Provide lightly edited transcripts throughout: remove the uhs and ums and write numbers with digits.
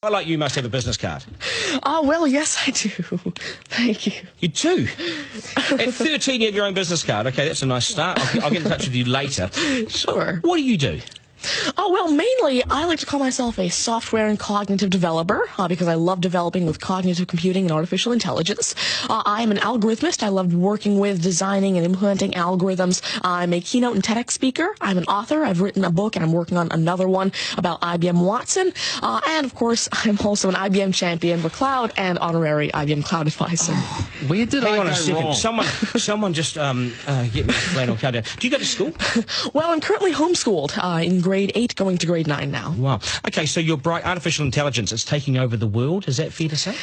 I like you must have a business card. Well, yes, I do. Thank you. You do? At 13, you have your own business card. Okay, that's a nice start. I'll get in touch with you later. Sure. What do you do? Well, mainly, I like to call myself a software and cognitive developer because I love developing with cognitive computing and artificial intelligence. I'm an algorithmist. I love working with, designing, and implementing algorithms. I'm a keynote and TEDx speaker. I'm an author. I've written a book, and I'm working on another one about IBM Watson. And, of course, I'm also an IBM champion for cloud and honorary IBM cloud advisor. Where did Hang I on go a second. wrong? Someone just get me a flannel countdown. Do you go to school? Well, I'm currently homeschooled in grade 8, going to grade 9 now. Wow. Okay, so you're bright. Artificial intelligence is taking over the world. Is that fair to say?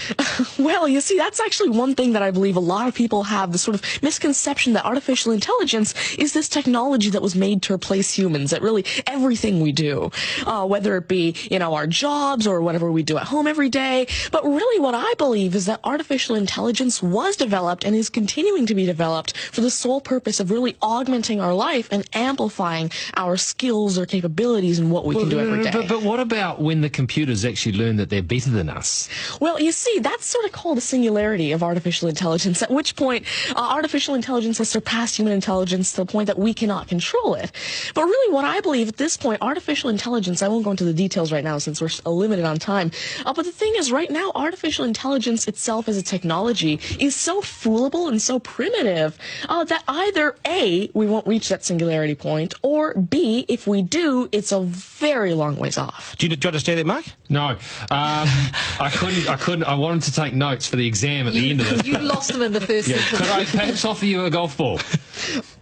Well, you see, that's actually one thing that I believe a lot of people have, the sort of misconception that artificial intelligence is this technology that was made to replace humans at really everything we do, whether it be, our jobs or whatever we do at home every day. But really what I believe is that artificial intelligence was developed and is continuing to be developed for the sole purpose of really augmenting our life and amplifying our skills or capabilities and what we can do every day. But what about when the computers actually learn that they're better than us? Well, you see, that's sort of called a singularity of artificial intelligence, at which point artificial intelligence has surpassed human intelligence to the point that we cannot control it. But really what I believe at this point, artificial intelligence, I won't go into the details right now since we're limited on time, but the thing is right now, artificial intelligence itself as a technology is so foolable and so primitive that either A, we won't reach that singularity point, or B, if we do, it's a very long ways off. Do you understand that, Mark? No. I couldn't. I wanted to take notes for the exam at the end of it. You lost them in the first sentence. Could I perhaps offer you a golf ball?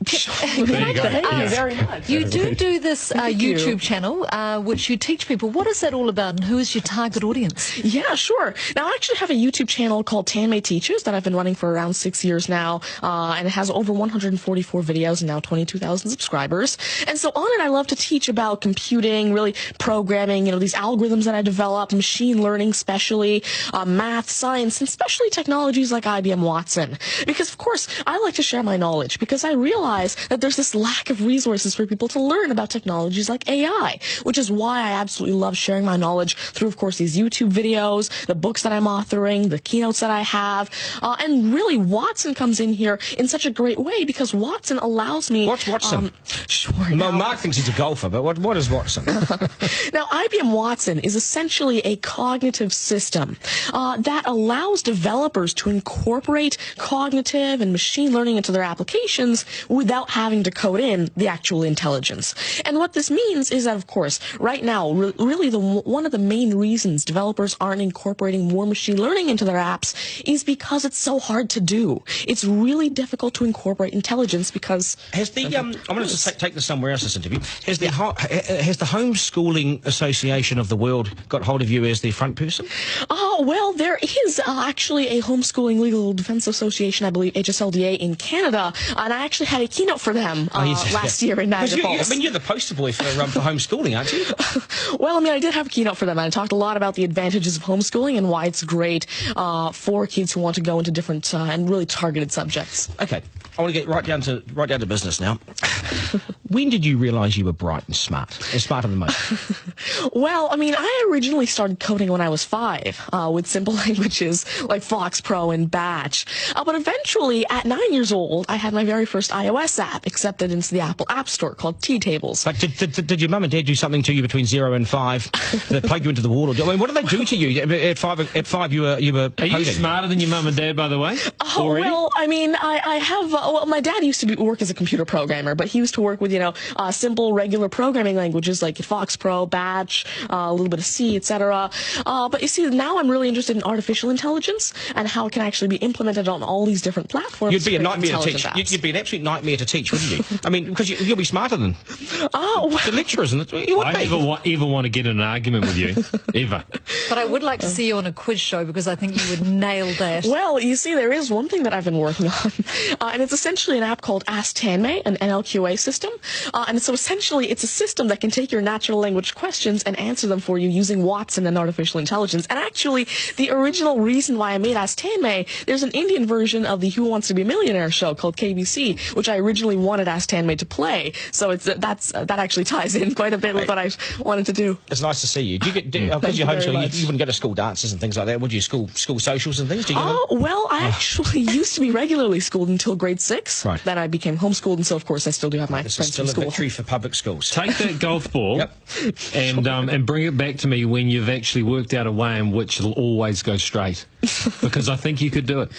There you go. Thank you very much. You do this YouTube channel, which you teach people. What is that all about, and who is your target audience? Yeah, sure. Now, I actually have a YouTube channel called Tanmay Teaches that I've been running for around 6 years now, and it has over 144 videos and now 22,000 subscribers. And so on it, I love to teach about computing, really programming, these algorithms that I developed, machine learning especially, math, science, and especially technologies like IBM Watson. Because, of course, I like to share my knowledge because I realize that there's this lack of resources for people to learn about technologies like AI, which is why I absolutely love sharing my knowledge through, of course, these YouTube videos, the books that I'm authoring, the keynotes that I have, and really Watson comes in here in such a great way because Watson allows me... What's Watson? Sure. Mark thinks he's a golfer, but what is Watson? Now, IBM Watson is essentially a cognitive system that allows developers to incorporate cognitive and machine learning into their applications without having to code in the actual intelligence. And what this means is that, of course, right now, really one of the main reasons developers aren't incorporating more machine learning into their apps is because it's so hard to do. It's really difficult to incorporate intelligence because... Has the I'm going to take this somewhere else, this interview. Has the Homeschooling Association of the World got hold of you as their front person? Well, there is actually a Homeschooling Legal Defense Association, I believe, HSLDA, in Canada, and I actually had a keynote for them last year in Niagara Falls. You're the poster boy for homeschooling, aren't you? Well, I did have a keynote for them, and I talked a lot about the advantages of homeschooling and why it's great for kids who want to go into different and really targeted subjects. Okay, I want to get right down to business now. When did you realise you were bright and smarter than most? Well, I originally started coding when I was 5 with simple languages like Fox Pro and Batch. But eventually, at 9 years old, I had my very first iOS app accepted into the Apple App Store called T-Tables. But did your mum and dad do something to you between 0 and 5 that plugged you into the wall? What did they do to you? At 5 you were Are you smarter than your mum and dad, by the way? Already? Well, I have... my dad used to work as a computer programmer, but he used to work with, simple, regular programming languages like Fox Pro, Batch, a little bit of C, etc. But you see, now I'm really interested in artificial intelligence and how it can actually be implemented on all these different platforms. You'd be a nightmare to teach. You'd be an absolute nightmare to teach, wouldn't you? Because you'll be smarter than the lecturers. I never even want to get in an argument with you, ever. But I would like to see you on a quiz show because I think you would nail that. Well, you see, there is one thing that I've been working on, and it's essentially an app called Ask Tanmay, an NLQA system. system. And so essentially, it's a system that can take your natural language questions and answer them for you using Watson and artificial intelligence. And actually, the original reason why I made Ask Tanmay, there's an Indian version of the Who Wants to Be a Millionaire show called KBC, which I originally wanted Ask Tanmay to play. So that actually ties in quite a bit with what I wanted to do. It's nice to see you. Do you get, because you're homeschooled, you wouldn't go to school dances and things like that, would you? School socials and things? Do you get them? Well, I actually used to be regularly schooled until grade 6. Right. Then I became homeschooled, and so of course I still do have my This is friends still from a school. victory for public schools. Take that golf ball Yep. and bring it back to me when you've actually worked out a way in which it'll always go straight. Because I think you could do it.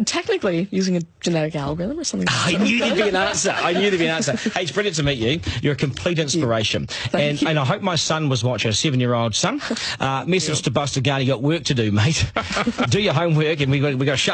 Technically, using a genetic algorithm or something. I knew there'd be an answer. I knew there'd be an answer. Hey, it's brilliant to meet you. You're a complete inspiration. Thank you. And I hope my son was watching, a 7-year-old son. Message to Buster Gunn, you got work to do, mate. Do your homework, and we got to shut